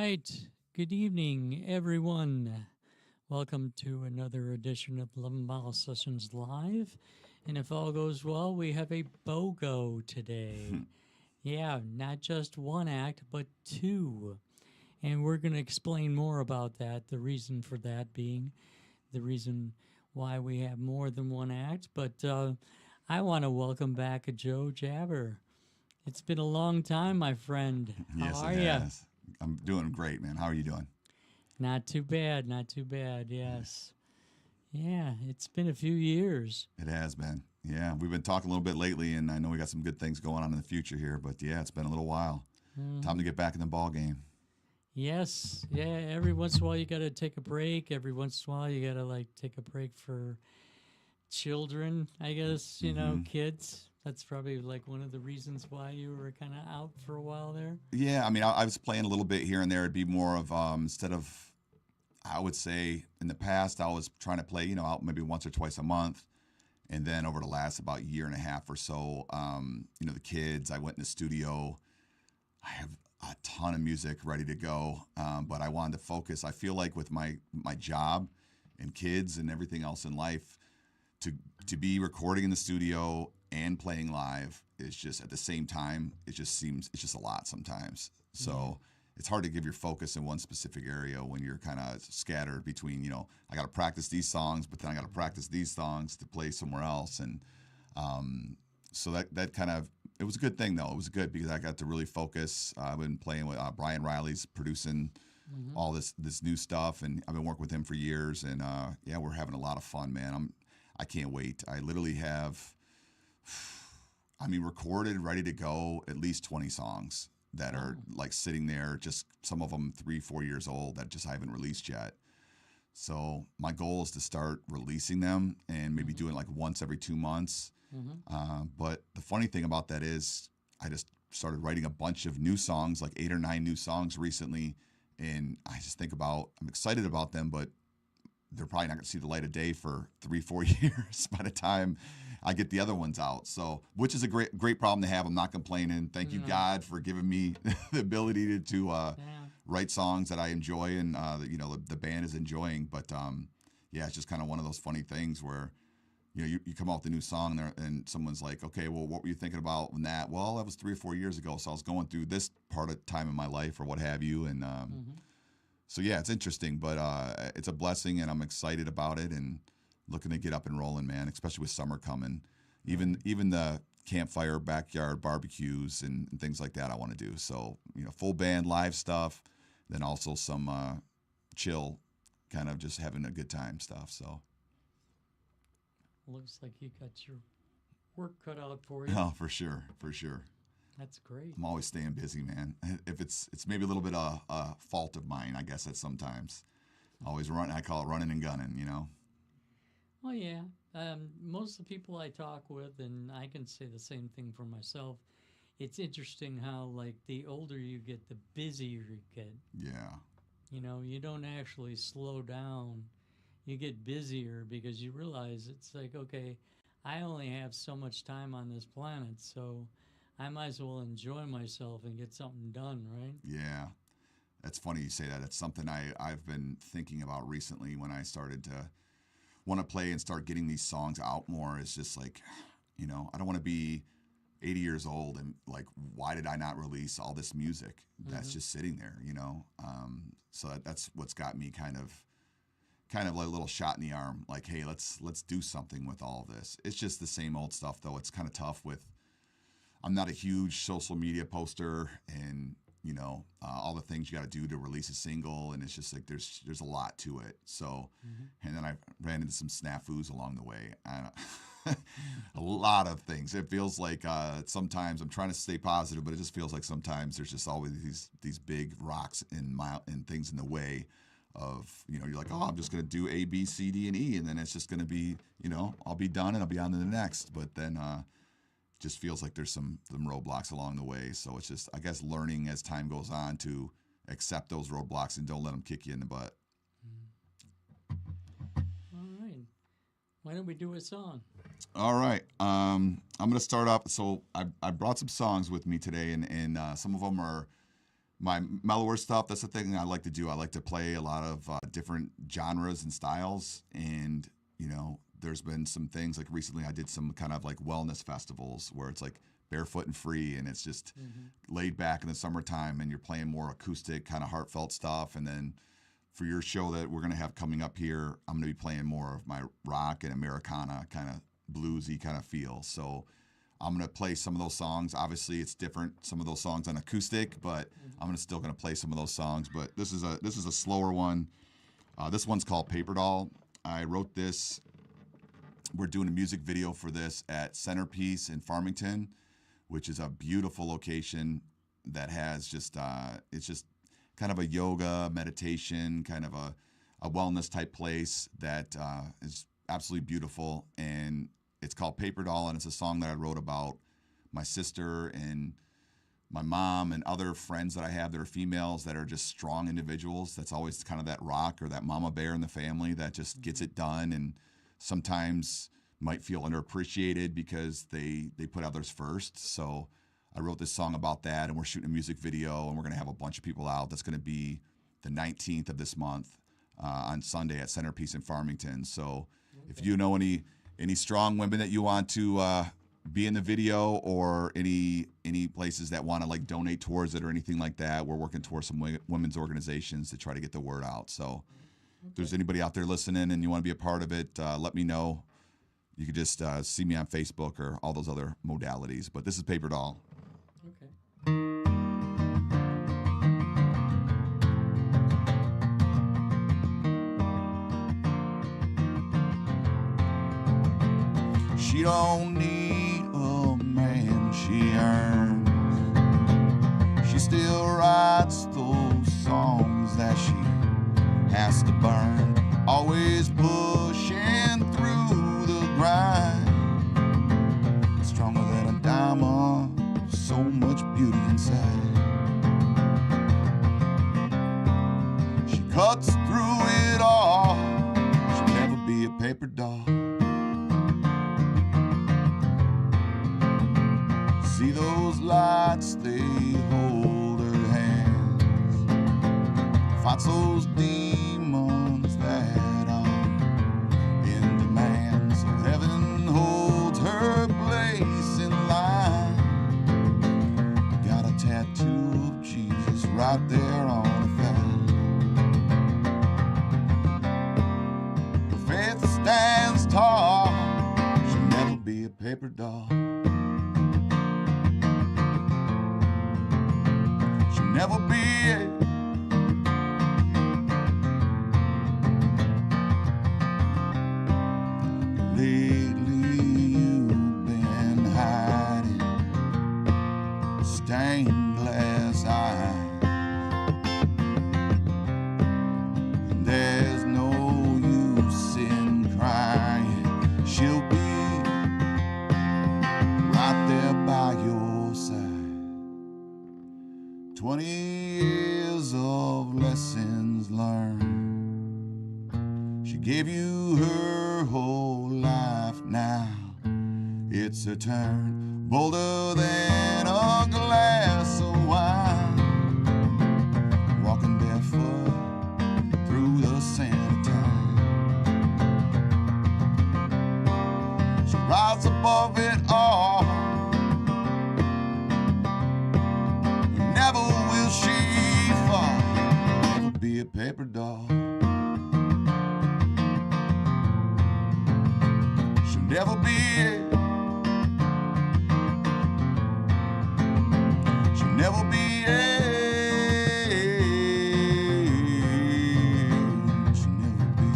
right. Good evening, everyone. Welcome to another edition of 11 Mile Sessions Live. And if all goes well, we have a BOGO today. Yeah, not just one act, but two. And we're going to explain more about that, the reason for that being the reason why we have more than one act. But I want to welcome back Joe Jabber. It's been a long time, my friend. How Yes, it are you? has. I'm doing great, man. How are you doing? Not too bad, not too bad. Yes. Yeah, it's been a few years. It has been. Yeah, we've been talking a little bit lately, and I know we got some good things going on in the future here. But yeah, it's been a little while. Time to get back in the ball game. Yes. Yeah, every once in a while you got to take a break. Every once in a while you got to like take a break for children, I guess, hmm kids. That's probably like one of the reasons why you were kind of out for a while there. Yeah, I mean, I was playing a little bit here and there. It'd be more of instead of, I would say in the past I was trying to play, out maybe once or twice a month. And then over the last about year and a half or so, the kids, I went in the studio. I have a ton of music ready to go, but I wanted to focus. I feel like with my job and kids and everything else in life, to to be recording in the studio and playing live is just at the same time. It just seems it's just a lot sometimes. Yeah. So it's hard to give your focus in one specific area when you're kind of scattered between. I got to practice these songs, but then I got to practice these songs to play somewhere else, and so that kind of it was a good thing though. It was good because I got to really focus. I've been playing with Brian Riley's producing Hmm. all this new stuff, and I've been working with him for years. And yeah, we're having a lot of fun, man. I can't wait. I literally have, I mean, recorded, ready to go, at least 20 songs that are Wow. like sitting there. Just some of them 3, 4 years old that just I haven't released yet. So my goal is to start releasing them and maybe Hmm. doing like once every 2 months. Hmm. But the funny thing about that is, I just started writing a bunch of new songs, like 8 or 9 new songs recently. And I just think about, I'm excited about them, but they're probably not going to see the light of day for 3, 4 years by the time I get the other ones out. So, which is a great problem to have. I'm not complaining. Thank you, No. God, for giving me the ability to Yeah. write songs that I enjoy and that the band is enjoying. But yeah, it's just kind of one of those funny things where you come out with a new song there and someone's like, okay, well, what were you thinking about in that? Well, that was 3 or 4 years ago. So I was going through this part of time in my life or what have you. And Hmm. so yeah, it's interesting, but it's a blessing and I'm excited about it and looking to get up and rolling, man, especially with summer coming. Even Right. even the campfire backyard barbecues and things like that I want to do. So, full band live stuff, then also some chill kind of just having a good time stuff. So Looks like you got your work cut out for you. oh, for sure, for sure. That's great. I'm always staying busy, man. If it's maybe a little bit of a fault of mine, I guess at sometimes. Always run. I call it running and gunning. Well, yeah. Most of the people I talk with, and I can say the same thing for myself, it's interesting how, like, the older you get, the busier you get. Yeah. You don't actually slow down. You get busier because you realize it's like, okay, I only have so much time on this planet, so I might as well enjoy myself and get something done, right? Yeah. That's funny you say that. It's something I've been thinking about recently when I started to want to play and start getting these songs out more. It's just like, I don't want to be 80 years old and like, why did I not release all this music that's Mm-hmm. just sitting there? So that's what's got me kind of like a little shot in the arm. Like, hey, let's do something with all of this. It's just the same old stuff though. It's kind of tough with, I'm not a huge social media poster and all the things you got to do to release a single, and it's just like there's a lot to it. So, Mm-hmm. and then I ran into some snafus along the way. A lot of things. It feels like sometimes I'm trying to stay positive, but it just feels like sometimes there's just always these big rocks and things in the way of you're like, oh, I'm just gonna do A, B, C, D, and E, and then it's just gonna be I'll be done and I'll be on to the next. But then just feels like there's some roadblocks along the way. So it's just, I guess, learning as time goes on to accept those roadblocks and don't let them kick you in the butt. All right. Why don't we do a song? All right. I'm going to start off. So I brought some songs with me today, and some of them are my mellower stuff, that's the thing I like to do. I like to play a lot of different genres and styles. And, there's been some things like recently I did some kind of like wellness festivals where it's like barefoot and free and it's just laid back in the summertime and you're playing more acoustic, kind of heartfelt stuff. And then for your show that we're going to have coming up here, I'm going to be playing more of my rock and Americana kind of bluesy kind of feel. So I'm going to play some of those songs. Obviously, it's different, some of those songs on acoustic, but I'm still going to play some of those songs. But this is a slower one. This one's called Paper Doll. I wrote this. We're doing a music video for this at Centerpiece in Farmington, which is a beautiful location that has just, it's just kind of a yoga, meditation, kind of a wellness type place that is absolutely beautiful. And it's called Paper Doll, and it's a song that I wrote about my sister and my mom and other friends that I have that are females that are just strong individuals. That's always kind of that rock or that mama bear in the family that just gets it done and sometimes might feel underappreciated because they put others first. So I wrote this song about that, and we're shooting a music video, and we're going to have a bunch of people out. That's going to be the 19th of this month on Sunday at Centerpiece in Farmington. So if you know any strong women that you want to be in the video or any places that want to like donate towards it or anything like that, we're working towards some women's organizations to try to get the word out. So if there's anybody out there listening and you want to be a part of it, let me know. You could just see me on Facebook or all those other modalities. But this is Paper Doll. Okay. She don't need a man she earns. She still writes those songs that she has to burn. Always pushing through the grind. Stronger than a diamond, so much beauty inside. She cuts through it all. She'll never be a paper doll. See those lights, they hold her hands. Fights those demons that are in demand. So heaven holds her place in line. Got a tattoo of Jesus right there on her thigh. Her faith stands tall. She'll never be a paper doll. Never be it. Lately you've been hiding stained glass eyes. And there's no use in crying. She'll be right there by your side. 20 years of lessons learned. She gave you her whole life now. It's her turn, bolder than a glass of wine. Walking barefoot through the sand of time. She'll rise above it all. Never will she fall, never be a paper doll. She'll never be it. She'll never be it. She'll never be.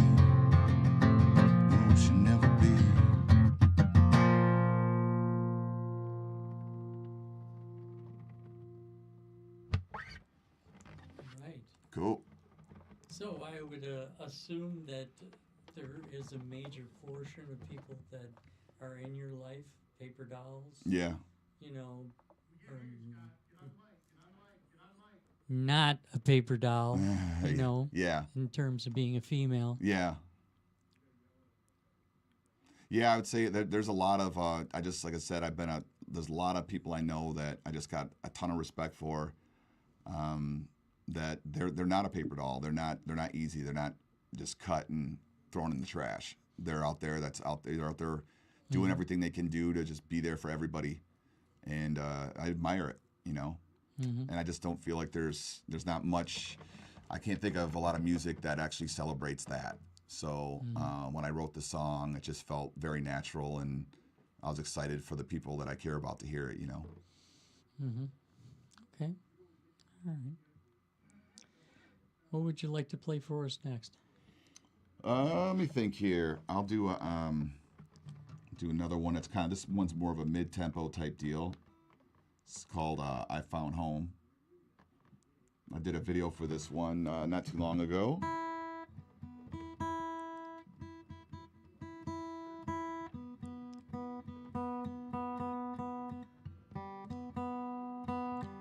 No, she'll never be. Right. Cool. So I would assume that there is a major portion of people that are in your life, paper dolls. Yeah. Not a paper doll, Yeah. in terms of being a female. Yeah. Yeah, I would say that there's a lot of, like I said, there's a lot of people I know that I just got a ton of respect for. that they're not a paper doll. They're not easy. They're not just cut and thrown in the trash. They're out there. They're out there doing everything they can do to just be there for everybody, and I admire it. And I just don't feel like there's not much. I can't think of a lot of music that actually celebrates that. So when I wrote the song, it just felt very natural, and I was excited for the people that I care about to hear it. Okay. All right. What would you like to play for us next? Let me think here. I'll do another one. It's this one's more of a mid-tempo type deal. It's called "I Found Home." I did a video for this one not too long ago.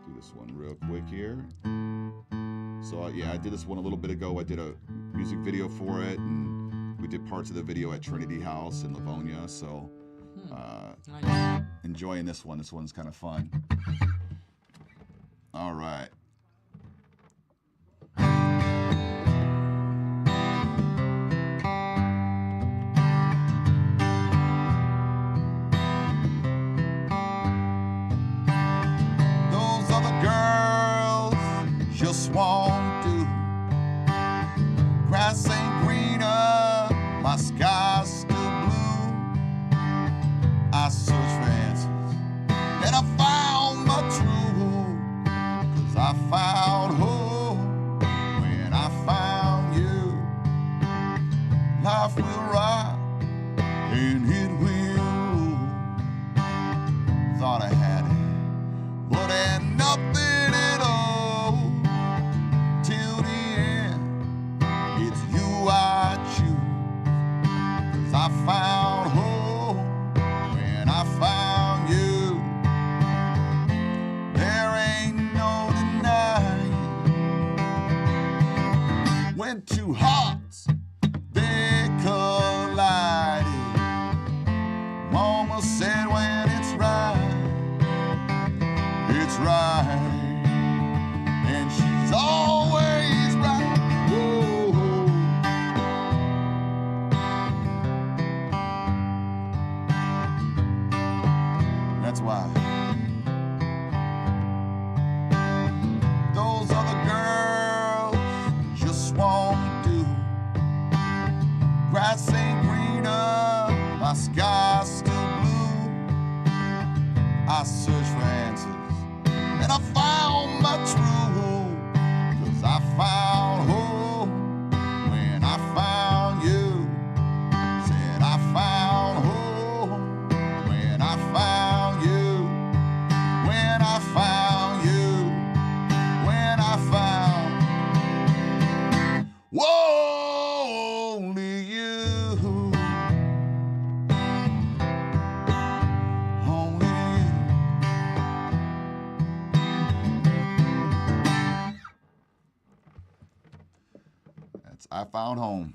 Do this one real quick here. So I did this one a little bit ago. I did a music video for it, and we did parts of the video at Trinity House in Livonia. So Nice. enjoying this one. This one's kind of fun. All right. Those other girls just won't do. Grass ain't greener, my sky's still blue. I searched for answers, and I found my truth. 'Cause I found hope when I found you. Life will rock and it will. Thought I had it, but had nothing at all. Till the end, it's you I choose. 'Cause I found hope when I found you. There ain't no denying when two hearts they collided. Mama said when it's right, and she's always right. Whoa. That's why those other girls just won't do. Grass ain't greener, my sky's still blue. I search for answers, and I found my truth. 'Cause I found hope when I found you. Said I found hope when I found you. When I found you. When I found. Whoa, only you. Only you. I found home.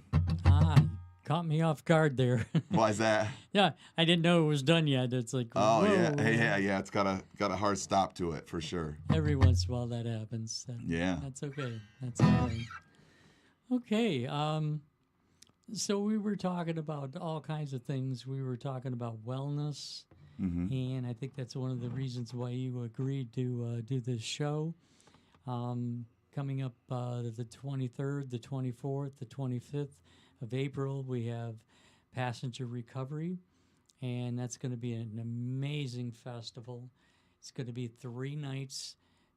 Caught me off guard there. Why is that? Yeah, I didn't know it was done yet. It's like, Oh whoa. yeah. It's got a hard stop to it for sure. Every once in a while that happens. Yeah. That's okay. That's all right. Okay. So we were talking about all kinds of things. We were talking about wellness, and I think that's one of the reasons why you agreed to do this show. Coming up the 23rd, the 24th, the 25th of April, we have Passenger Recovery, and that's going to be an amazing festival. It's going to be 3 nights,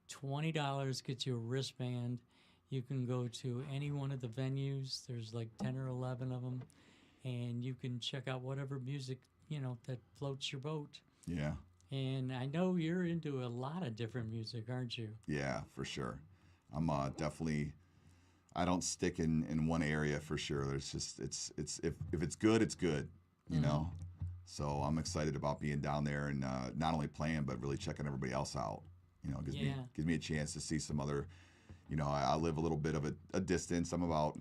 $20 gets you a wristband. You can go to any one of the venues. There's like 10 or 11 of them, and you can check out whatever music, that floats your boat. Yeah. And I know you're into a lot of different music, aren't you? Yeah, for sure. I'm definitely. I don't stick in one area for sure. There's just if it's good, it's good, you know. So I'm excited about being down there and not only playing but really checking everybody else out. Gives me a chance to see some other. I live a little bit of a distance. I'm about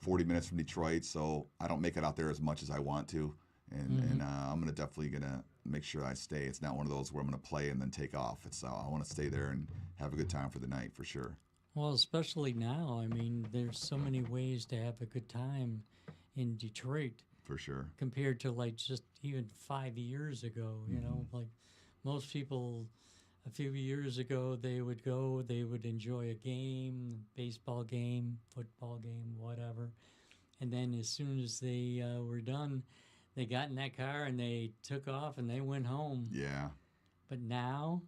40 minutes from Detroit, so I don't make it out there as much as I want to. And I'm definitely gonna make sure I stay. It's not one of those where I'm going to play and then take off. It's I want to stay there and have a good time for the night for sure. Well, especially now. I mean, there's so many ways to have a good time in Detroit For sure. compared to like just even 5 years ago. You know, like most people a few years ago, they would enjoy a game, baseball game, football game, whatever. And then as soon as they were done, they got in that car and they took off and they went home. Yeah. But now,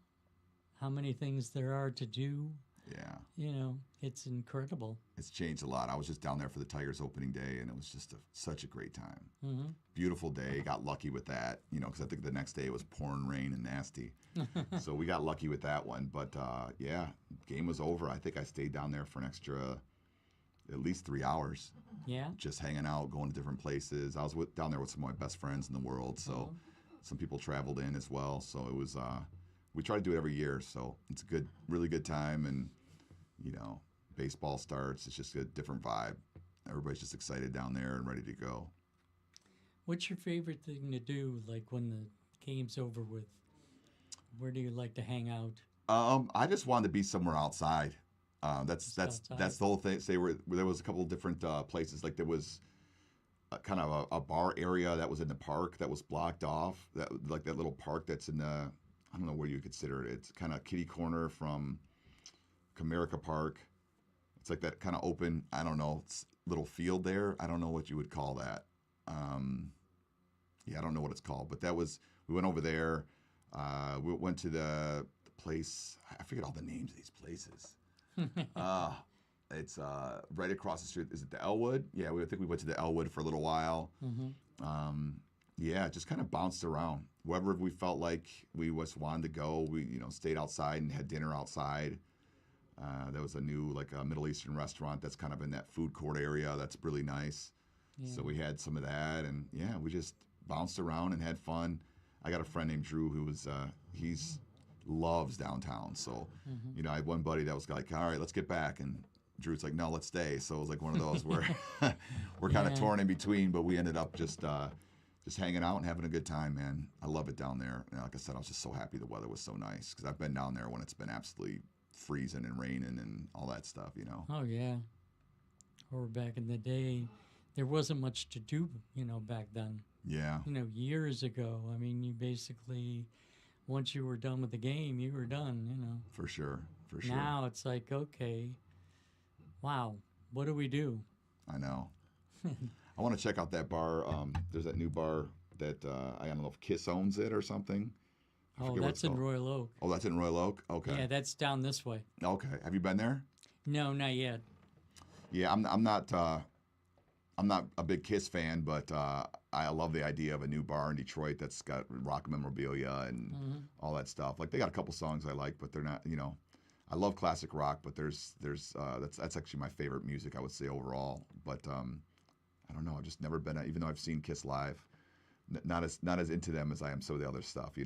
how many things there are to do, Yeah. you know, it's incredible. It's changed a lot. I was just down there for the Tigers opening day, and it was just such a great time. Hmm. Beautiful day. Got lucky with that, because I think the next day it was pouring rain and nasty. So we got lucky with that one. But yeah, game was over. I think I stayed down there for an extra at least 3 hours, Yeah. just hanging out, going to different places. I was down there with some of my best friends in the world, so some people traveled in as well. So it was. We try to do it every year, so it's a good, really good time. And baseball starts. It's just a different vibe. Everybody's just excited down there and ready to go. What's your favorite thing to do, like when the game's over with? Where do you like to hang out? I just wanted to be somewhere outside. That's outside. the whole thing. There was a couple of different places. Like there was kind of a bar area that was in the park that was blocked off. That little park that's in the, I don't know where you consider it. It's kind of kitty corner from Comerica Park. It's like that kind of open, I don't know, little field there. I don't know what you would call that. Yeah, I don't know what it's called. But we went over there. We went to the place. I forget all the names of these places. It's right across the street. Is it the Elwood? Yeah, I think we went to the Elwood for a little while. Mm-hmm. Yeah, just kind of bounced around. Wherever we felt like we just wanted to go, we stayed outside and had dinner outside. There was a new Middle Eastern restaurant that's kind of in that food court area. That's really nice. Yeah. So we had some of that, and yeah, we just bounced around and had fun. I got a friend named Drew who was he's loves downtown. So I had one buddy that was like, all right, let's get back, and Drew's like, no, let's stay. So it was like one of those where we're kind of torn in between, but we ended up just hanging out and having a good time, man. I love it down there. And like I said, I was just so happy the weather was so nice because I've been down there when it's been absolutely freezing and raining and all that stuff, Oh, yeah. Or back in the day, there wasn't much to do, back then. Yeah. Years ago. I mean, you basically, once you were done with the game, you were done, For sure. Now it's like, okay, wow, what do we do? I know. I want to check out that bar. There's that new bar that I don't know if Kiss owns it or something. Oh, that's in Royal Oak. Oh, that's in Royal Oak? Okay. Yeah, that's down this way. Okay. Have you been there? No, not yet. Yeah, I'm not a big Kiss fan, but I love the idea of a new bar in Detroit that's got rock memorabilia and all that stuff. Like they got a couple songs I like, but they're not, I love classic rock, but there's that's actually my favorite music, I would say, overall. But I don't know, I've just never been, even though I've seen Kiss live, not as into them as I am some of the other stuff,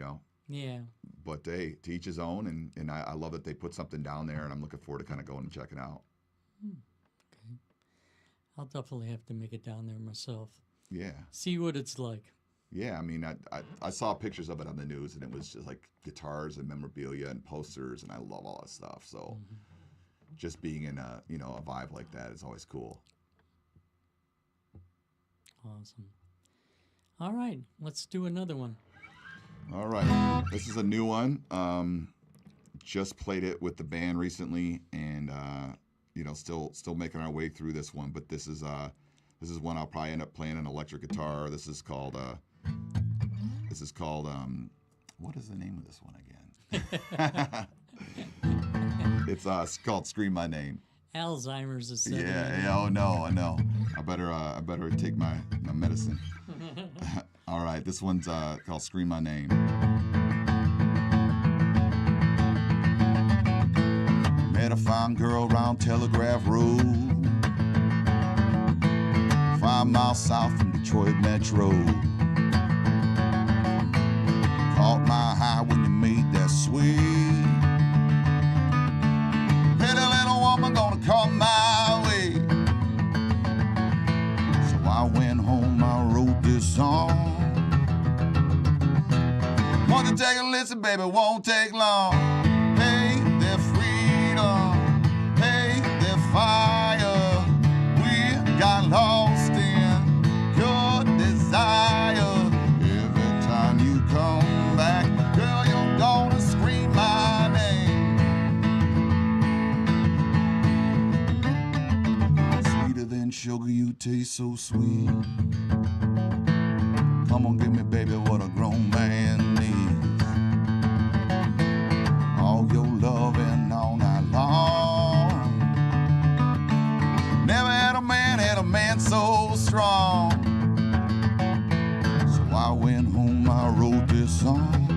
Yeah. But hey, to each his own, and I love that they put something down there, and I'm looking forward to kind of going and checking out. Okay. I'll definitely have to make it down there myself. Yeah. See what it's like. Yeah, I mean, I saw pictures of it on the news, and it was just like guitars and memorabilia and posters, and I love all that stuff. So just being in a vibe like that is always cool. Awesome. All right, let's do another one. All right, this is a new one. Just played it with the band recently, and still making our way through this one. But this is one I'll probably end up playing an electric guitar. This is called what is the name of this one again? It's called "Scream My Name." Alzheimer's is setting in. Yeah. Oh no, I know. I better take my medicine. All right, this one's called "Scream My Name." Met a fine girl round Telegraph Road, 5 miles south from Detroit Metro. Caught my eye when you made that swing. Pretty little woman gonna come my way. So I went home, I wrote this song. listen, baby, won't take long. Hey, their freedom. Hey, their fire. We got lost in your desire. Every time you come back, girl, you're gonna scream my name. Sweeter than sugar, you taste so sweet. Come on, give me, baby, what a grown man needs. All your loving all night long. Never had a man so strong. So I went home, I wrote this song.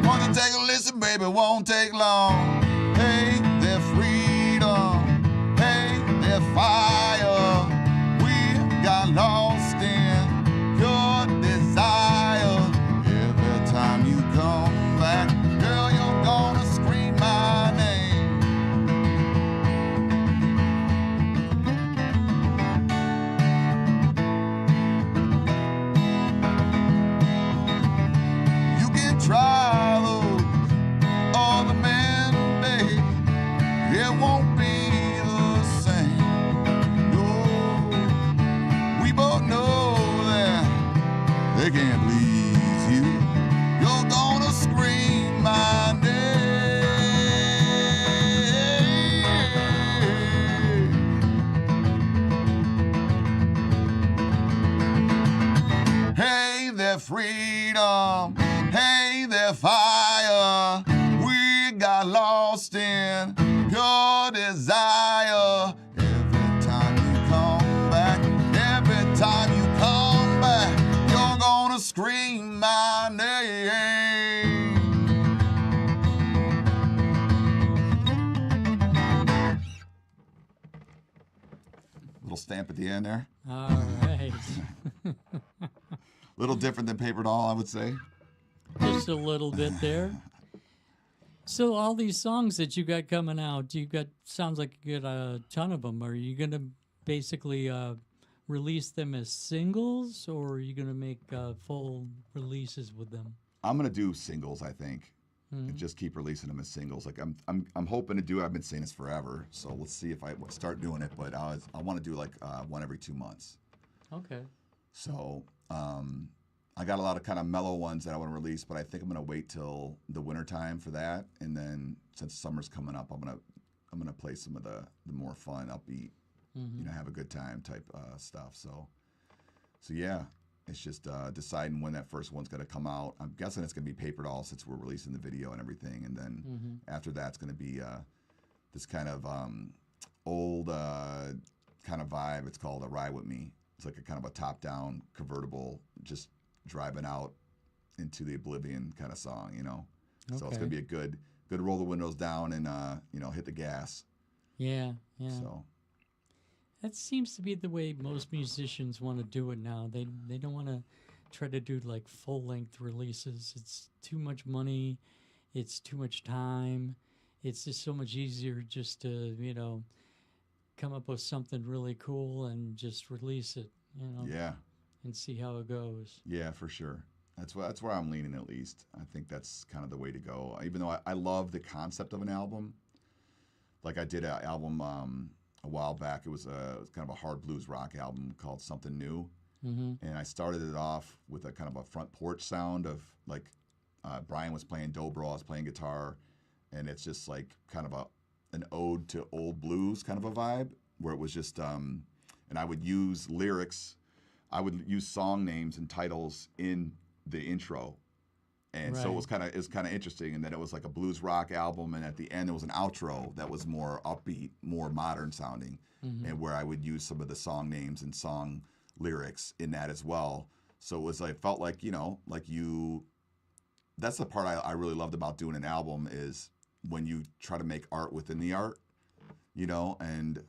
Wanna take a listen, baby, won't take long. Hey, their freedom. Hey, their fire. We got lost in your desire. Every time you come back, girl, you're gonna scream my name. You can try those other men, babe. It won't be the same. No, we both know that they can't please you. You're gonna scream my name. Hey, their freedom. Hey, their fire. We got lost in your desire. Every time you come back, every time you come back, you're gonna scream my name. Little stamp at the end there. All right. Little different than Paper Doll, I would say. Just a little bit there. So all these songs that you got coming out, sounds like you got a ton of them. Are you gonna basically release them as singles, or are you gonna make full releases with them? I'm gonna do singles, I think, and just keep releasing them as singles. Like I'm hoping to do. I've been saying this forever, so let's see if I start doing it. But I want to do like one every 2 months. Okay. So I got a lot of kind of mellow ones that I want to release, but I think I'm gonna wait till the winter time for that, and then since summer's coming up, I'm gonna play some of the more fun, upbeat, have a good time type stuff. So yeah, it's just deciding when that first one's gonna come out. I'm guessing it's gonna be Paper Doll since we're releasing the video and everything, and then after that, it's gonna be this kind of old kind of vibe. It's called a Ride With Me. It's like a kind of a top-down convertible, just driving out into the oblivion kind of song, So it's gonna be a good roll the windows down and hit the gas. Yeah. So That seems to be the way most musicians want to do it now. They don't want to try to do like full-length releases. It's too much money. It's too much time. It's just so much easier just to, come up with something really cool and just release it, Yeah. and see how it goes. Yeah, for sure. That's where I'm leaning, at least. I think that's kind of the way to go. Even though I love the concept of an album. Like I did an album a while back. It was kind of a hard blues rock album called Something New. And I started it off with a kind of a front porch sound of like Brian was playing dobro, I was playing guitar, and it's just like kind of an ode to old blues kind of a vibe, where it was just and I would use lyrics, I would use song names and titles in the intro, and so it was kind of interesting. And then it was like a blues rock album, and at the end there was an outro that was more upbeat, more modern sounding, and where I would use some of the song names and song lyrics in that as well. So it was like, felt like, that's the part I really loved about doing an album, is when you try to make art within the art, and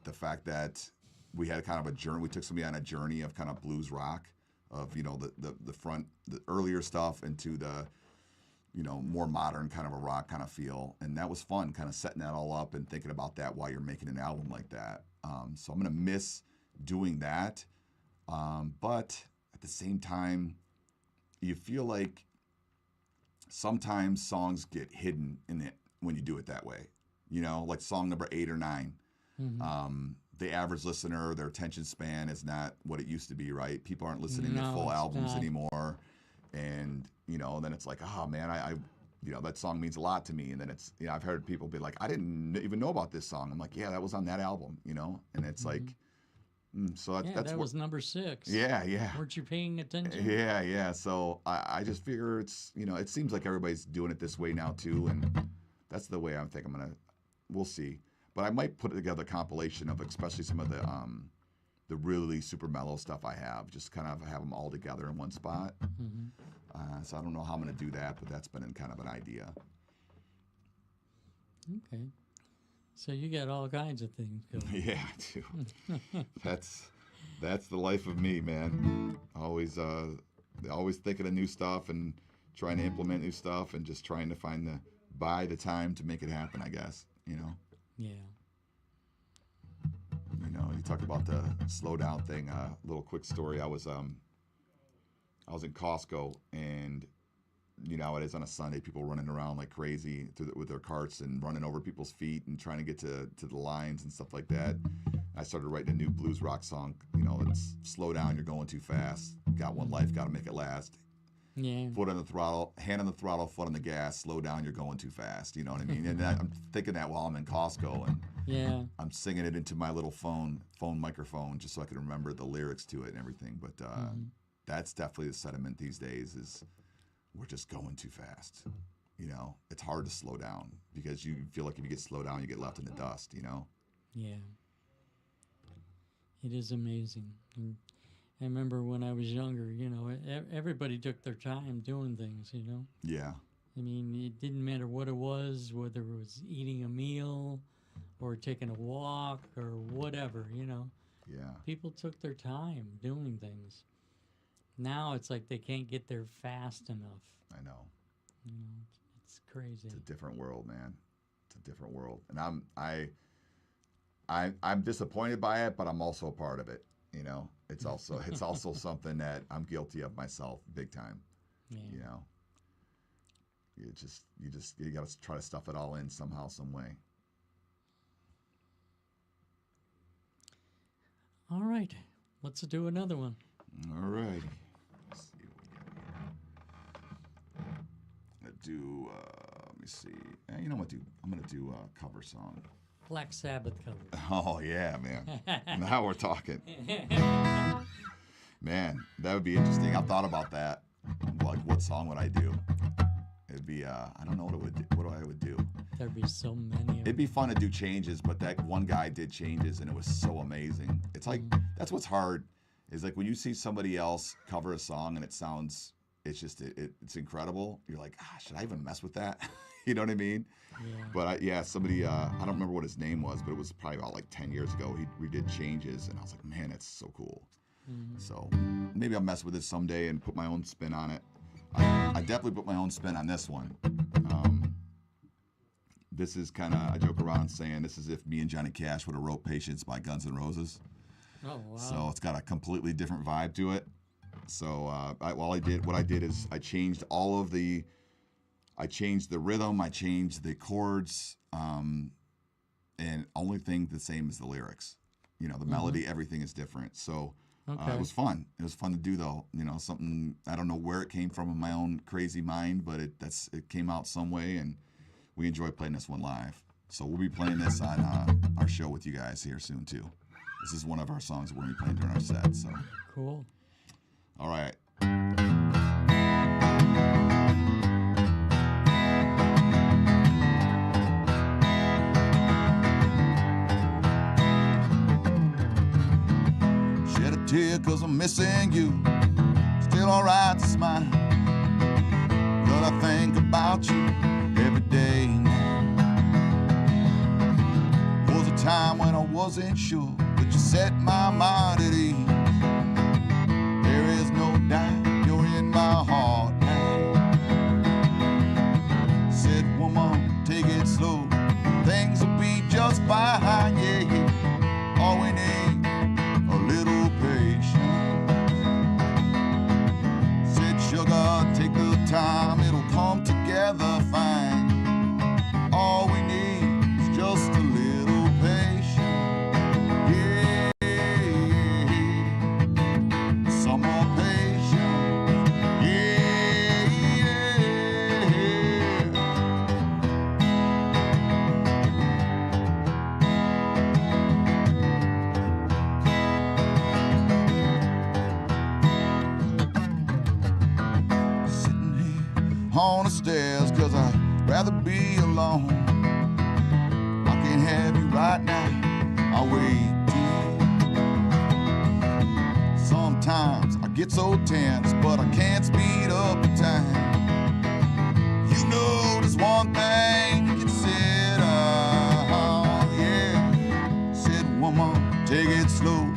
the fact that we had kind of a journey, we took somebody on a journey of kind of blues rock, of, the earlier stuff into the, more modern kind of a rock kind of feel. And that was fun, kind of setting that all up and thinking about that while you're making an album like that. So I'm going to miss doing that. But at the same time, you feel like sometimes songs get hidden in it when you do it that way. You know, like song number 8 or 9. The average listener, their attention span is not what it used to be, right? People aren't listening to full it's albums not. anymore. And, you know, then it's like, oh man, I you know, that song means a lot to me. And then it's, you know, I've heard people be like, I didn't even know about this song. I'm like, yeah, that was on that album, you know? And it's like, so Yeah, that's that what, was number 6. yeah. Weren't you paying attention? Yeah. So I just figure it's, you know, it seems like everybody's doing it this way now too. And that's the way I think I'm going to, we'll see. But I might put together a compilation of especially some of the really super mellow stuff I have, just kind of have them all together in one spot. So I don't know how I'm going to do that, but that's been kind of an idea. Okay. So you got all kinds of things going. Yeah, I do. That's the life of me, man. Always thinking of new stuff and trying to implement new stuff and just trying to buy the time to make it happen, I guess, you know. Yeah. You know, you talk about the slow down thing. A little quick story. I was in Costco, and you know how it is on a Sunday. People running around like crazy with their carts and running over people's feet and trying to get to the lines and stuff like that. I started writing a new blues rock song. You know, it's slow down. You're going too fast. Got one life. Got to make it last. Yeah. Foot on the throttle, hand on the throttle, foot on the gas. Slow down. You're going too fast. You know what I mean? And I'm thinking that while I'm in Costco, and Yeah. I'm singing it into my little phone microphone just so I can remember the lyrics to it and everything. But that's definitely the sentiment these days is we're just going too fast. You know, it's hard to slow down because you feel like if you get slowed down, you get left in the dust, you know? Yeah. It is amazing. And I remember when I was younger, you know, everybody took their time doing things, you know? Yeah. I mean, it didn't matter what it was, whether it was eating a meal or taking a walk or whatever, you know? Yeah. People took their time doing things. Now it's like they can't get there fast enough. I know. You know, it's crazy. It's a different world, man. It's a different world. And I'm disappointed by it, but I'm also a part of it. You know, it's also something that I'm guilty of myself big time. Yeah. You know, you got to try to stuff it all in somehow, some way. All right. Let's do another one. All right. Let's see what we got here. Let me see. You know what? I'm gonna do a cover song. Black Sabbath cover. Oh yeah, man. Now we're talking. Man, that would be interesting. I've thought about that. Like, what song would I do? It'd be I don't know what I would do. There'd be so many of It'd be fun to do changes, but that one guy did changes and it was so amazing. It's like that's what's hard is like when you see somebody else cover a song and it sounds it's incredible. You're like, should I even mess with that? You know what I mean? Yeah. But somebody I don't remember what his name was, but it was probably about like 10 years ago. We did changes and I was like, man, that's so cool. So maybe I'll mess with it someday and put my own spin on it. I definitely put my own spin on this one. This is kind of, I joke around saying this is if me and Johnny Cash would have wrote Patience by Guns N' Roses. Oh, wow. So it's got a completely different vibe to it. So what I did is I changed the rhythm, I changed the chords, and only thing the same is the lyrics. You know, the melody, everything is different. So it was fun. It was fun to do though. You know, something, I don't know where it came from in my own crazy mind, but it came out some way, and we enjoy playing this one live. So we'll be playing this on our show with you guys here soon too. This is one of our songs we're going to be playing during our set. So Cool. all right. Shed a tear 'cause I'm missing you. Still alright to smile, but I think about you every day now. Was a time when I wasn't sure, but you set my mind at ease. There is no doubt you're in my heart now. Said, woman, take it slow, things will be just fine, yeah. All we need, a little patience. Said, sugar, never find. All we need is just a little patience. Yeah, some more patience. Yeah, sitting here on the stairs, 'cause I'd rather be alone. I can't have you right now, I'll wait. Sometimes I get so tense, but I can't speed up the time. You know there's one thing you can sit on, yeah. Sit, woman, take it slow.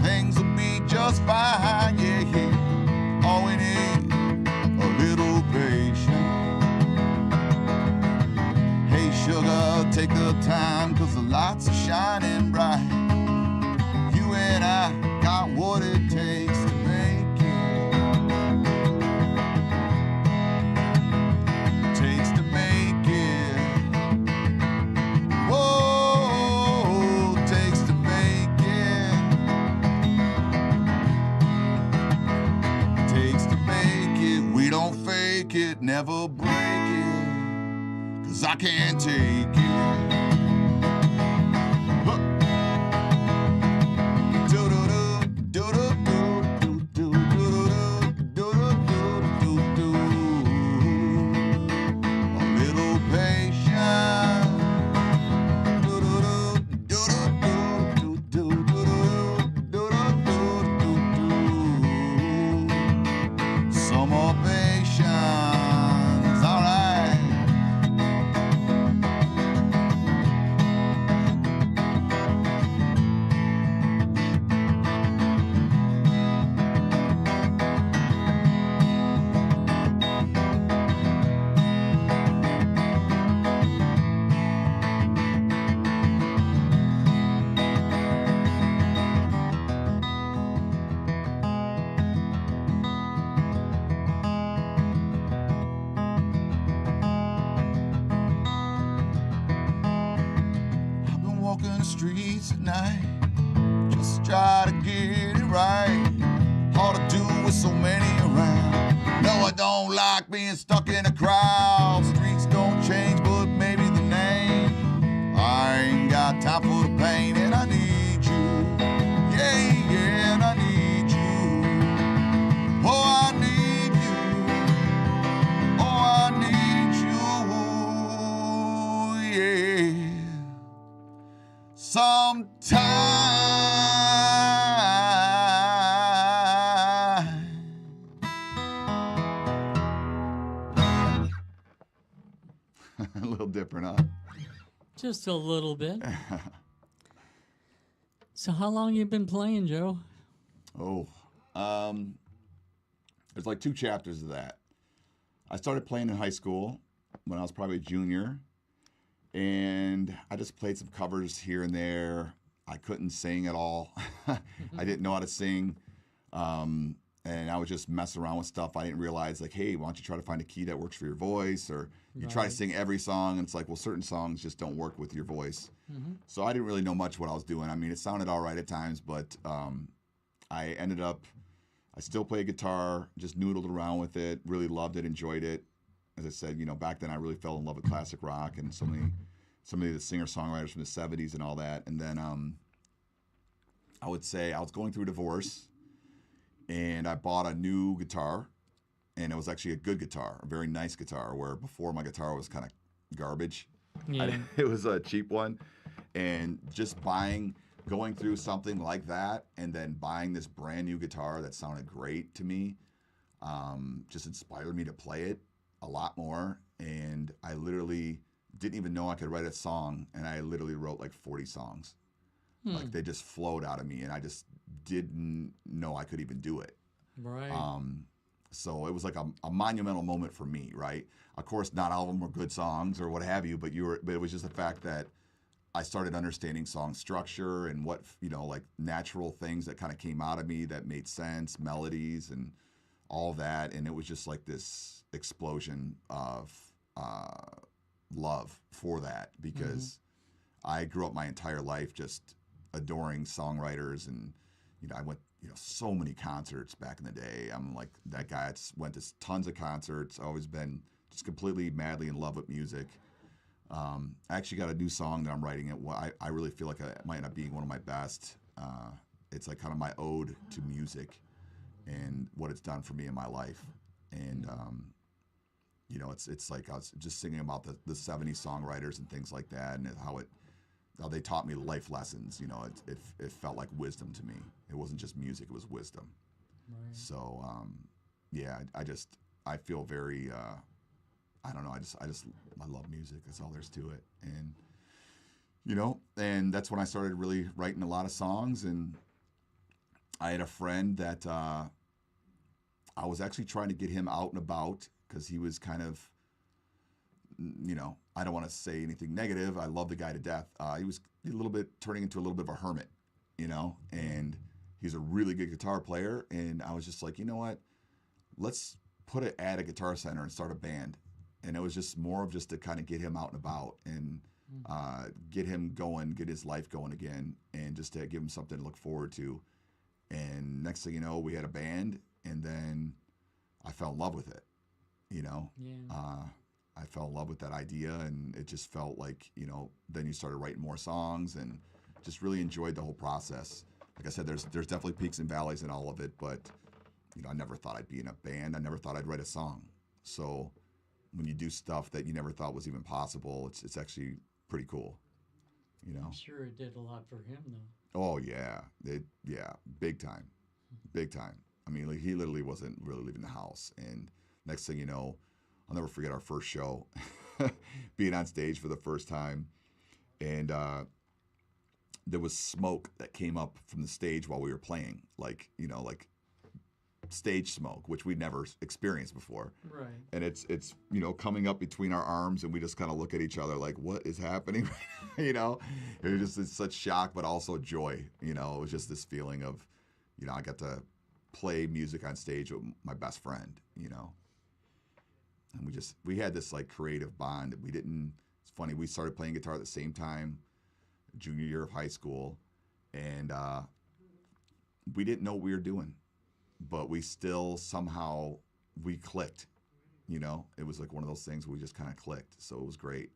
Things will be just fine, yeah, yeah. All we need, a little patience. Hey, sugar, take the time, 'cause the lights are shining bright. You and I got what it takes to make it. Takes to make it. Whoa, takes to make it. Takes to make it. We don't fake it, never break it. 'Cause I can't take it. Some more patience, alright. I've been walking the streets at night, just try to get it right. Hard to do with so many around. No, I don't like being stuck in a crowd. Streets don't change, but maybe the name. I ain't got time for the pain, and I need you. Yeah, yeah, and I need you. Oh, I need you. Oh, I need you. Yeah. Sometime. A little different, huh? Just a little bit. So how long you been playing, Joe? Oh, there's like 2 chapters of that. I started playing in high school when I was probably a junior, and I just played some covers here and there. I couldn't sing at all. I didn't know how to sing, and I would just mess around with stuff. I didn't realize, like, hey, why don't you try to find a key that works for your voice? Or you try to Right. sing every song, and it's like, well, certain songs just don't work with your voice. So I didn't really know much what I was doing. I mean, it sounded all right at times, but I ended up, I still play guitar, just noodled around with it, really loved it, enjoyed it. As I said, you know, back then I really fell in love with classic rock and so many of the singer-songwriters from the 70s and all that. And then I would say I was going through a divorce, and I bought a new guitar, and it was actually a good guitar, a very nice guitar, where before my guitar was kind of garbage. Yeah. It was a cheap one. And just going through something like that, and then buying this brand new guitar that sounded great to me, just inspired me to play it a lot more. And I literally didn't even know I could write a song, and I literally wrote like 40 songs. Like, they just flowed out of me, and I just didn't know I could even do it. Right. So it was like a monumental moment for me, right? Of course, not all of them were good songs or what have you, but it was just the fact that I started understanding song structure and what, like natural things that kind of came out of me that made sense, melodies and all that. And it was just like this explosion of love for that because I grew up my entire life just adoring songwriters, and I went so many concerts back in the day. I'm like that guy that's went to tons of concerts. Always been just completely madly in love with music. I actually got a new song that I'm writing. I really feel like it might not be one of my best. It's like kind of my ode to music and what it's done for me in my life. And it's like I was just singing about the 70s songwriters and things like that, and how they taught me life lessons. It felt like wisdom to me. It wasn't just music; it was wisdom. Right. So I feel very I don't know. I love music. That's all there's to it. And and that's when I started really writing a lot of songs. And I had a friend that I was actually trying to get him out and about because he was kind of, I don't want to say anything negative. I love the guy to death. He was turning into a little bit of a hermit, and he's a really good guitar player. And I was just like, you know what? Let's put it at a Guitar Center and start a band. And it was just more of just to kind of get him out and about and get him going, get his life going again, and just to give him something to look forward to. And next thing you know, we had a band, and then I fell in love with it. I fell in love with that idea, and it just felt like, then you started writing more songs and just really enjoyed the whole process. Like I said, there's definitely peaks and valleys in all of it, but, I never thought I'd be in a band. I never thought I'd write a song. So when you do stuff that you never thought was even possible, it's actually pretty cool, I'm sure it did a lot for him, though. Oh, yeah. Big time. Big time. I mean, like, he literally wasn't really leaving the house. And next thing you know, I'll never forget our first show, being on stage for the first time. And there was smoke that came up from the stage while we were playing, like stage smoke, which we'd never experienced before. Right. And it's coming up between our arms, and we just kind of look at each other like, what is happening? It was just it's such shock, but also joy. It was just this feeling of, I got to play music on stage with my best friend, and we had this like creative bond. It's funny, we started playing guitar at the same time, junior year of high school, and we didn't know what we were doing, but we still somehow we clicked. It was like one of those things where we just kind of clicked. So it was great.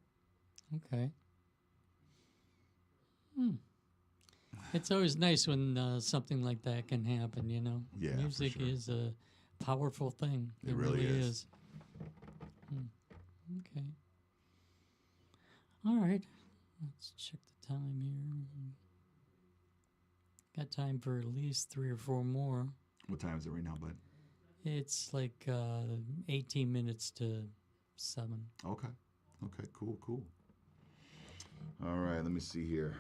Okay. It's always nice when something like that can happen, Yeah, for Music sure. is a powerful thing. It really is. Okay. All right. Let's check the time here. Got time for at least 3 or 4 more. What time is it right now, bud? It's like 18 minutes to 7. Okay, cool. All right, let me see here.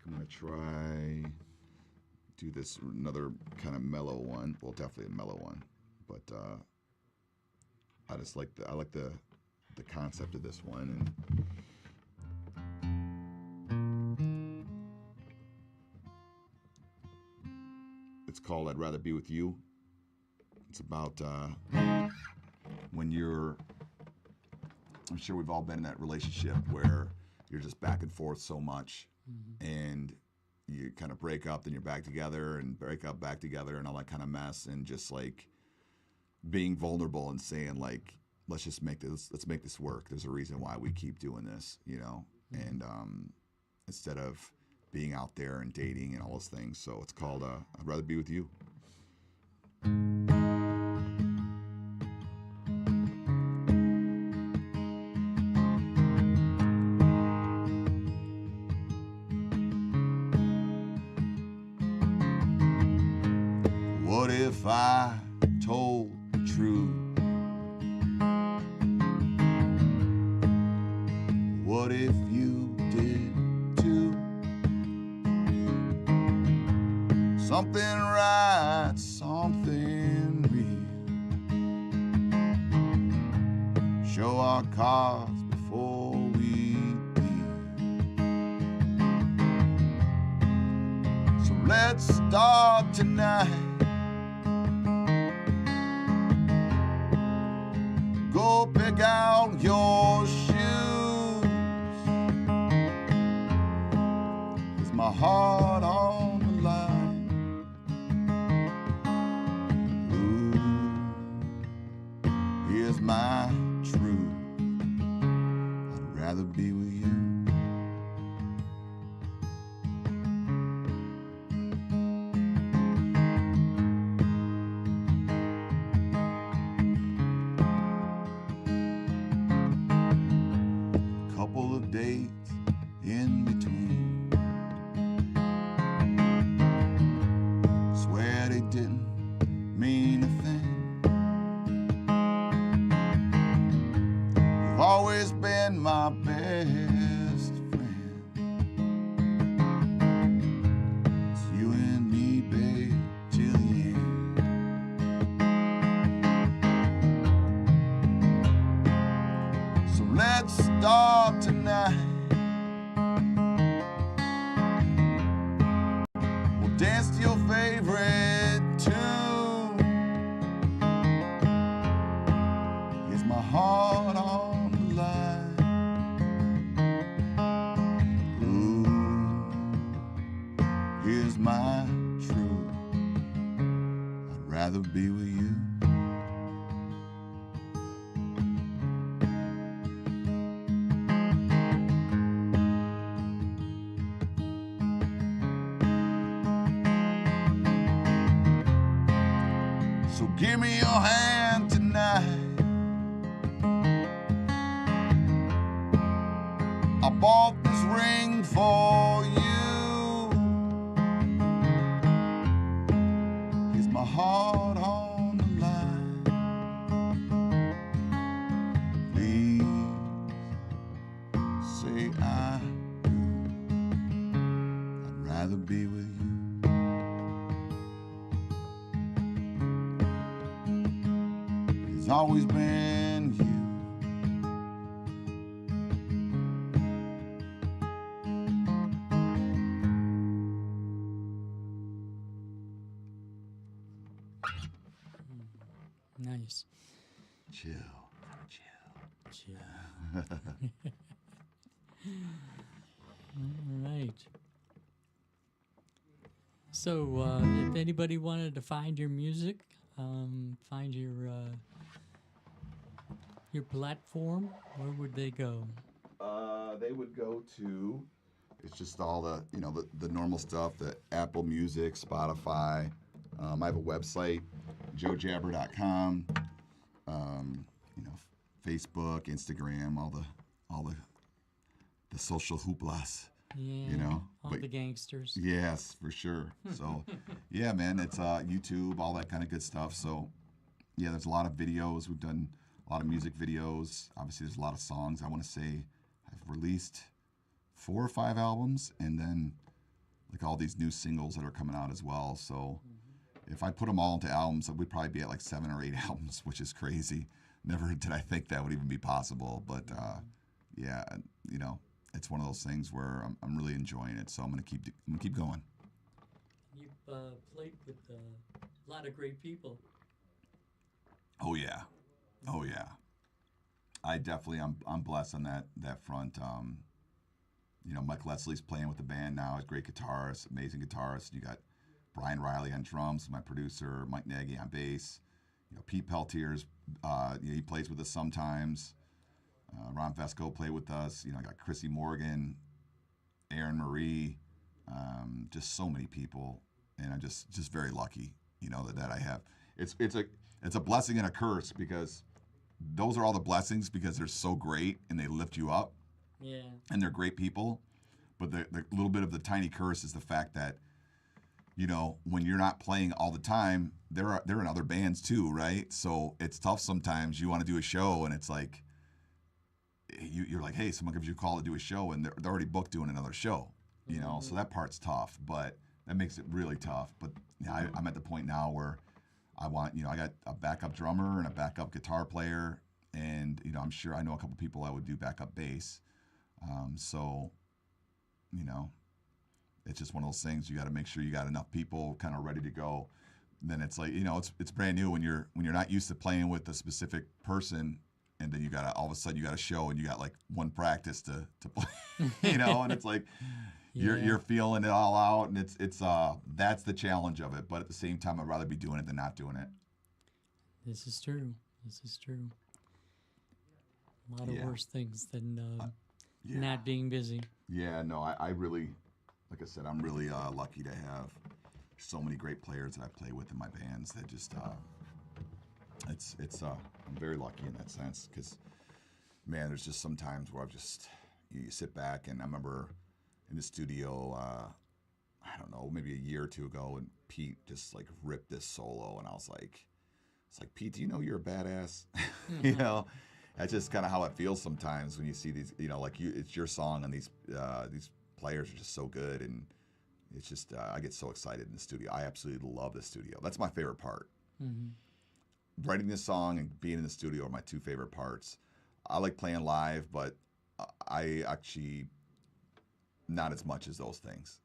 I'm gonna try do this another kind of mellow one. Well, definitely a mellow one, but I just like the concept of this one. And it's called "I'd Rather Be With You." It's about when I'm sure we've all been in that relationship where you're just back and forth so much, and you kind of break up, then you're back together, and break up, back together, and all that kind of mess, and just like being vulnerable and saying like, let's make this work. There's a reason why we keep doing this, and instead of being out there and dating and all those things. So it's called "I'd Rather Be With You." What if I told the truth? What if you did too? Something right, something real. Show our cards before we deal. So let's start tonight. Go pick out your shoes. Is my heart on the line? Ooh, here's my truth. I'd rather be with you. Couple of dates in between. Swear they didn't mean a thing. You've always been my best friend. It's you and me, babe, till the end. So let's start tonight. We'll dance to your favorite tune. Is my heart on the line? Ooh, here's my truth. I'd rather be with you. So give me your hand tonight. I bought this ring for you. Is my heart on the line? Please say I do. I'd rather be with you. It's always been you. Nice. Chill. Chill. All right. So, if anybody wanted to find your music, find your platform, where would they go? They would go to. It's just all the the normal stuff, the Apple Music, Spotify. I have a website, joejabber.com. Facebook, Instagram, all the social hooplas. Yeah. All but the gangsters. yes, for sure. So, yeah, man, it's YouTube, all that kind of good stuff. So, yeah, there's a lot of videos. We've done a lot of music videos. Obviously, there's a lot of songs. I want to say I've released 4 or 5 albums, and then like all these new singles that are coming out as well. So, if I put them all into albums, we'd probably be at like 7 or 8 albums, which is crazy. Never did I think that would even be possible, but yeah, it's one of those things where I'm really enjoying it. So I'm gonna keep going. You've played with a lot of great people. Oh yeah. I definitely I'm blessed on that front. Mike Leslie's playing with the band now. He's a great guitarist, amazing guitarist. You got Brian Riley on drums, my producer, Mike Nagy on bass. Pete Peltier's, he plays with us sometimes. Ron Vesco played with us. I got Chrissy Morgan, Aaron Marie, just so many people, and I'm just very lucky, that I have. It's a blessing and a curse, because those are all the blessings because they're so great and they lift you up. Yeah. And they're great people, but the little bit of the tiny curse is the fact that, when you're not playing all the time, they're in other bands too, right? So it's tough sometimes. You want to do a show, and it's like you're like, hey, someone gives you a call to do a show, and they're already booked doing another show, So that part's tough, but that makes it really tough. But I'm at the point now where I want, I got a backup drummer and a backup guitar player, and I'm sure I know a couple people that would do backup bass. So, it's just one of those things. You got to make sure you got enough people kind of ready to go. And then it's like, it's brand new when you're not used to playing with a specific person, and then you got to all of a sudden you got a show and you got like one practice to play, you know, and it's like you're feeling it all out, and it's that's the challenge of it. But at the same time, I'd rather be doing it than not doing it. This is true. This is true. A lot of Yeah. worse things than Yeah. not being busy. Yeah, no, I really, like I said, I'm really lucky to have so many great players that I play with in my bands. That just, I'm very lucky in that sense, because, man, there's just some times where I've just, you sit back, and I remember in the studio, I don't know, maybe a year or two ago, and Pete just like ripped this solo, and I was like, it's like, Pete, do you know you're a badass? You know, that's just kind of how it feels sometimes when you see these, you know, like it's your song, and these players are just so good, and it's just I get so excited in the studio. I absolutely love the studio. That's my favorite part. Writing this song and being in the studio are my two favorite parts. I like playing live, but I actually not as much as those things.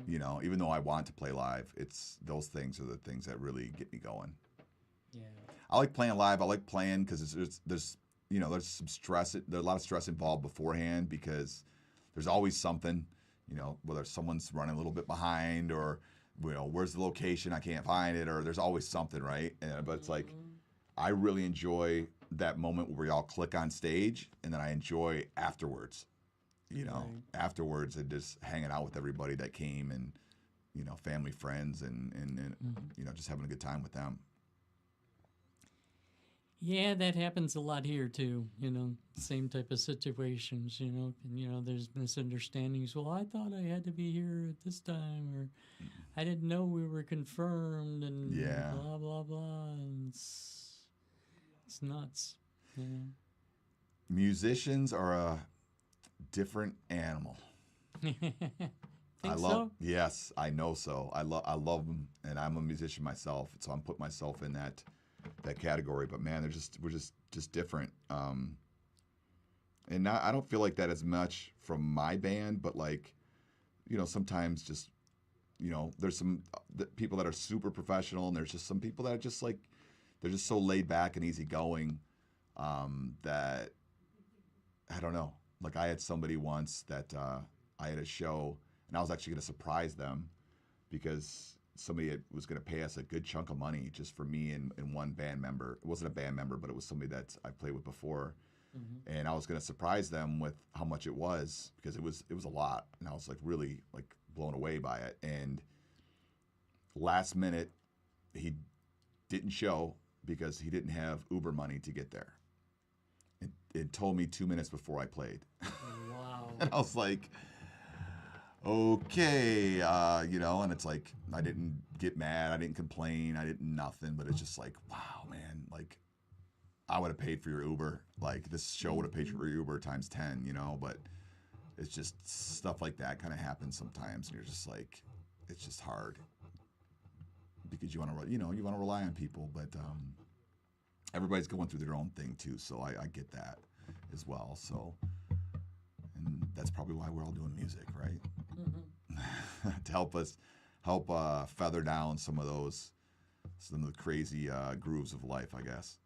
You know, even though I want to play live, it's those things are the things that really get me going. Yeah. I like playing live. I like playing because there's you know, there's some stress. There's a lot of stress involved beforehand, because there's always something, you know, whether someone's running a little bit behind, or, you know, where's the location? I can't find it, or there's always something, right? But it's like, I really enjoy that moment where we all click on stage, and then I enjoy afterwards, you know, afterwards, and just hanging out with everybody that came, and, you know, family, friends, and you know, just having a good time with them. Yeah, that happens a lot here too. You know, same type of situations. You know, and there's misunderstandings. Well, I thought I had to be here at this time, or I didn't know we were confirmed, and Yeah. blah blah blah. And it's nuts. You know. Musicians are a different animal. Think so? Yes, I know so. I love them, and I'm a musician myself, so I'm putting myself in that category. But man, we're just different. And I don't feel like that as much from my band, but like, you know, sometimes just, you know, there's some people that are super professional, and there's just some people that are just like, they're just so laid back and easygoing, that I don't know. Like, I had somebody once that I had a show, and I was actually going to surprise them, because somebody was going to pay us a good chunk of money just for me and one band member. It wasn't a band member, but it was somebody that I played with before. And I was going to surprise them with how much it was, because it was a lot, and I was like really like blown away by it. And last minute, he didn't show because he didn't have Uber money to get there. It told me 2 minutes before I played. Wow. And I was like, okay, you know, and it's like, I didn't get mad, I didn't complain, I didn't nothing, but it's just like, wow, man, like, I would have paid for your Uber. Like, this show would have paid for your Uber times 10, you know, but it's just stuff like that kind of happens sometimes, and you're just like, it's just hard, because you want to, you know, you want to rely on people, but everybody's going through their own thing too, so I get that as well. So, and that's probably why we're all doing music, right? To help feather down some of the crazy grooves of life, I guess.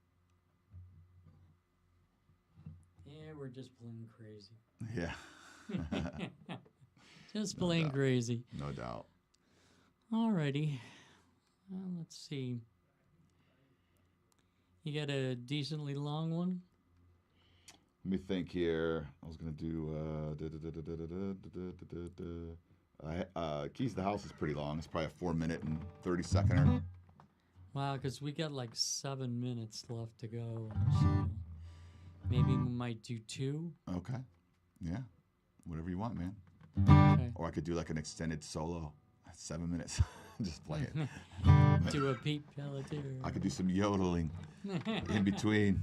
Yeah, we're just plain crazy. Yeah. Just plain doubt. crazy. No doubt. Alrighty. Well, let's see. You got a decently long one? Let me think here. I was gonna do Keys to the House is pretty long. It's probably a 4-minute and 30-seconder. Wow, because we got like 7 minutes left to go. So maybe we might do 2. Okay. Yeah. Whatever you want, man. Okay. Or I could do like an extended solo. 7 minutes. Just play it. Do a Pete Pelletier. I could do some yodeling in between.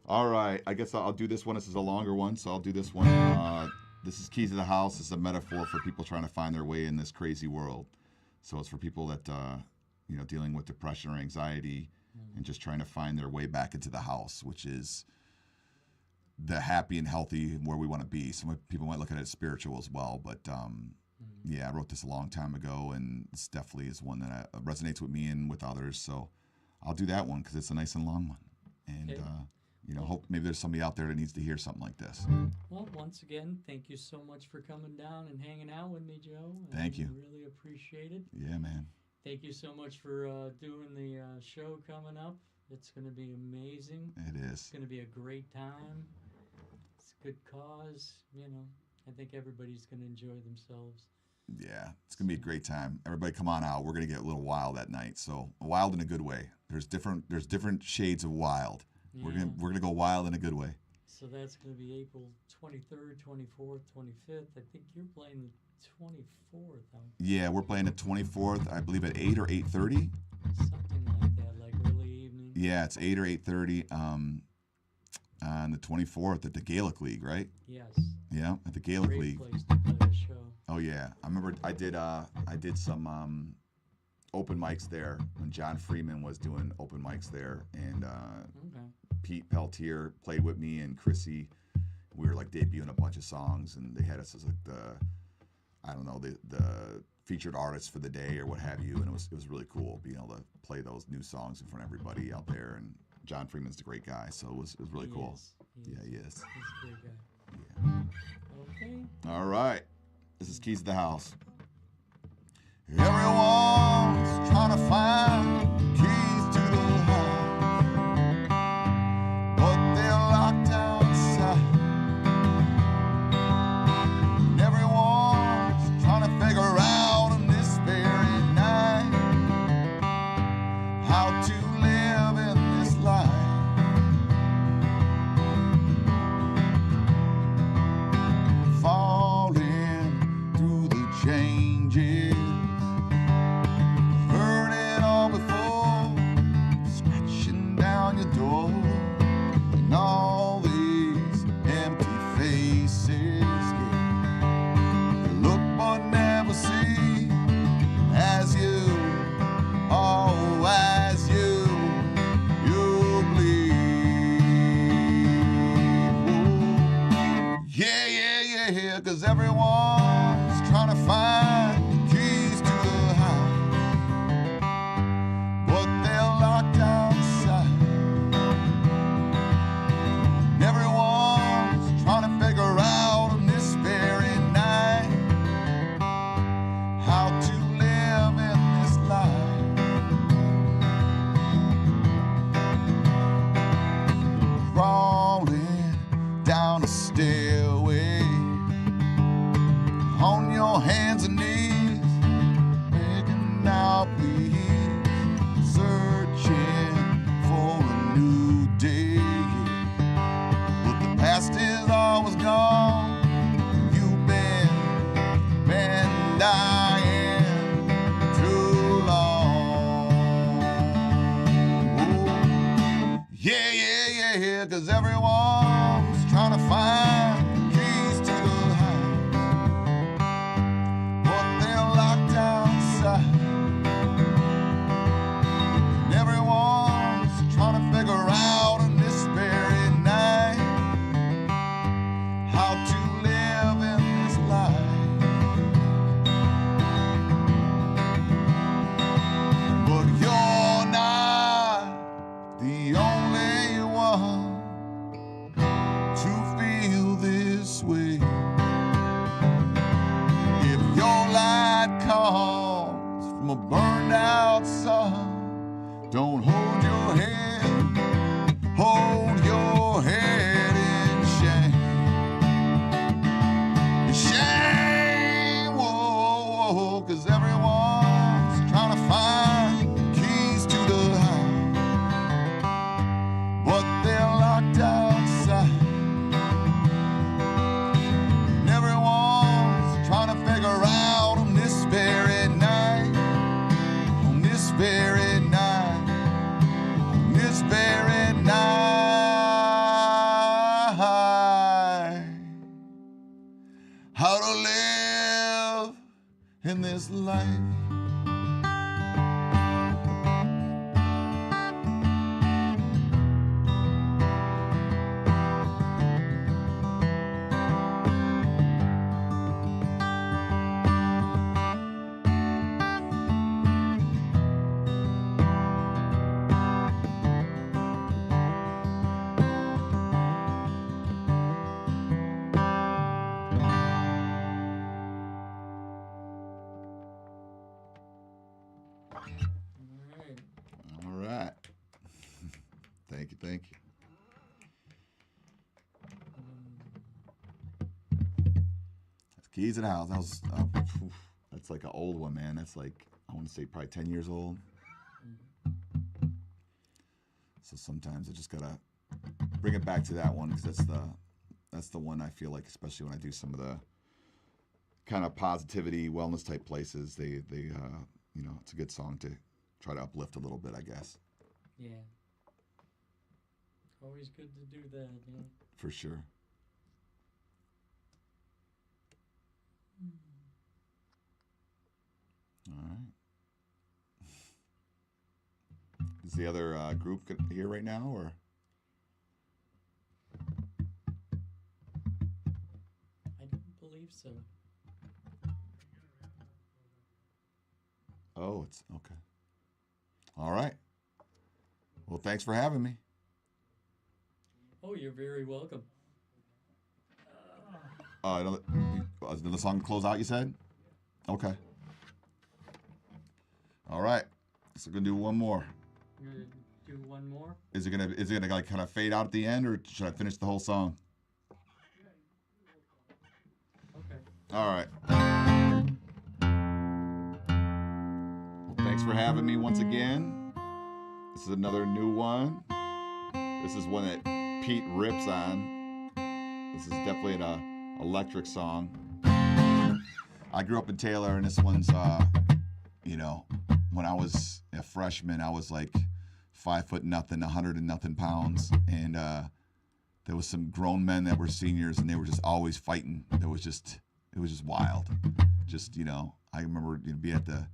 All right. I guess I'll do this one. This is a longer one, so I'll do this one. This is Keys to the House. It's a metaphor for people trying to find their way in this crazy world. So it's for people that, you know, dealing with depression or anxiety and just trying to find their way back into the house, which is the happy and healthy where we want to be. Some people might look at it as spiritual as well, but yeah, I wrote this a long time ago, and this definitely is one that resonates with me and with others. So I'll do that one because it's a nice and long one. And Okay. hope maybe there's somebody out there that needs to hear something like this. Well, once again, thank you so much for coming down and hanging out with me, Joe. Thank you. Really appreciate it. Yeah, man. Thank you so much for doing the show coming up. It's going to be amazing. It is. It's going to be a great time. It's a good cause. I think everybody's going to enjoy themselves. Yeah, it's going to be a great time. Everybody come on out. We're going to get a little wild that night. So wild in a good way. There's different shades of wild. Yeah. We're gonna go wild in a good way. So that's going to be April 23rd, 24th, 25th. I think you're playing the 24th. Yeah, we're playing the 24th, I believe, at 8 or 8:30. Something like that, like early evening. Yeah, it's 8 or 8:30 on the 24th at the Gaelic League, right? Yes. Yeah, at the Gaelic Great League. place to play a show. Oh yeah, I remember I did some open mics there when John Freeman was doing open mics there, and Okay. Pete Peltier played with me and Chrissy. We were like debuting a bunch of songs, and they had us as like the featured artist for the day or what have you, and it was really cool being able to play those new songs in front of everybody out there. And John Freeman's a great guy, so it was really cool. Yeah, he is. He's a great guy. Yeah. Okay. All right. This is Keys to the House. Everyone's trying to find keys to the house, but they're locked outside. And everyone's trying to figure out on this very night how to live in this life. Falling through the changes. Heard it all before, scratching down your door, and all these empty faces, yeah. They look but never see, as you, oh, as you bleed. Whoa. Yeah, 'cause everyone's trying to find keys to the house, but they're locked outside. And everyone's trying to figure out on this very night how to live in this life. Crawling down the stairway on your hands and knees, begging out please, searching for a new day. But the past is always gone. You've been dying too long. Oh, yeah, 'cause everyone's trying to find keys to the house, but they're locked outside. And everyone's trying to figure out on this very night how to live in this life. But you're not the only one to feel this way. If your light comes from a burned out sun, don't hold your head, hold your head in shame. Shame, whoa, 'cause everyone's trying to find keys to the house, but they're locked outside. And everyone's trying to figure out on this very night, on this very night, on this very night, how to live in this life. Keys to the House. That was that's like an old one, man. That's like I want to say probably 10 years old. So sometimes I just gotta bring it back to that one because that's the one I feel like, especially when I do some of the kind of positivity, wellness type places. They you know, it's a good song to try to uplift a little bit, I guess. Yeah. Always good to do that, yeah. For sure. All right. Is the other group here right now, or? I don't believe so. Oh, it's okay. All right. Well, thanks for having me. Oh, you're very welcome. Another song to close out, you said? Okay. All right. So we're gonna do one more. You're gonna do one more? Is it gonna like kind of fade out at the end, or should I finish the whole song? Okay. All right. Well, thanks for having me once again. This is another new one. This is one that Pete rips on. This is definitely an electric song. I grew up in Taylor, and this one's, you know, when I was a freshman, I was like 5'0", 100 and nothing pounds, and there was some grown men that were seniors, and they were just always fighting. It was just wild. Just, you know, I remember you'd be at the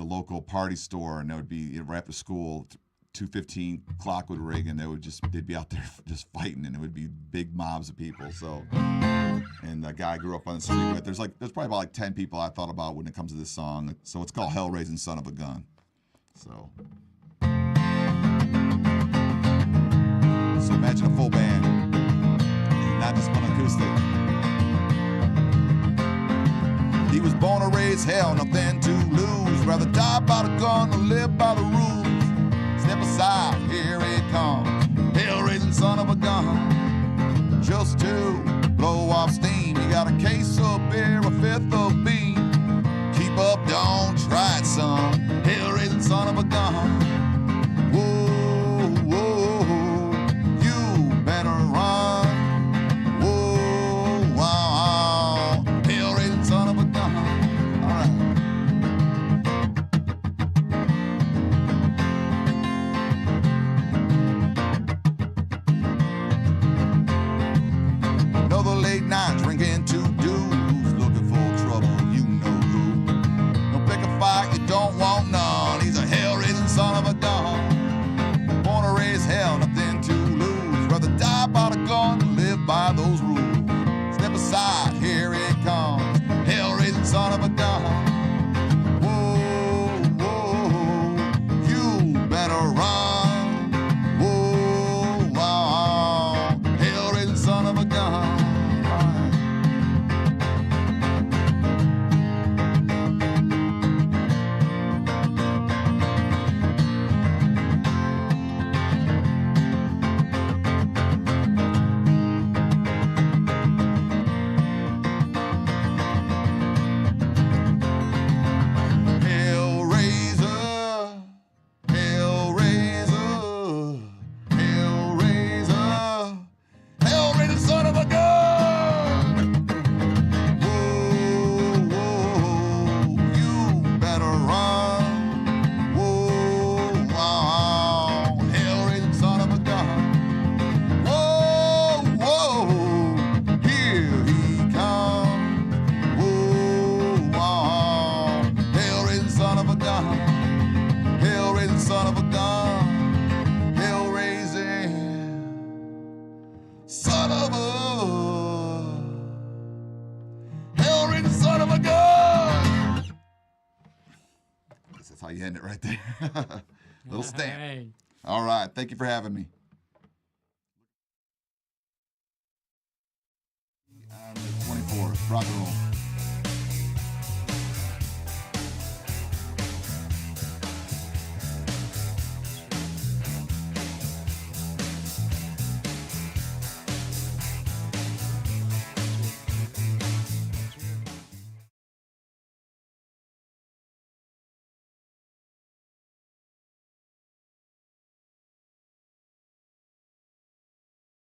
local party store, and there would be right after school. 2:15 clock would ring, and they'd be out there just fighting, and it would be big mobs of people. So, and the guy I grew up on the street with, there's probably about like 10 people I thought about when it comes to this song. So it's called Hell Raising Son of a Gun. So imagine a full band, not just one acoustic. He was born to raise hell, nothing to lose. Rather die by the gun than live by the rules. Step aside, here it comes. Hell-raising son of a gun. Just to blow off steam. You got a case of beer, a fifth of bean. Keep up, don't try it, son. Hell-raising son of a gun. Whoa, whoa, you better run. Whoa, wow, hell-raising son of a gun. All right. Another late night drinking to dudes, looking for trouble, you know who. Don't pick a fight, you don't want none. He's a hell-raising son of a gun. Born to raise hell, nothing to lose. Rather die by the gun than live by those rules. Step aside, here it comes. Hell-raising son of a gun. Whoa, whoa, you better run. Whoa, wow, hell-raising son of a gun. That's how you end it right there. Little stamp. Right. All right. Thank you for having me. 24. Rock and roll.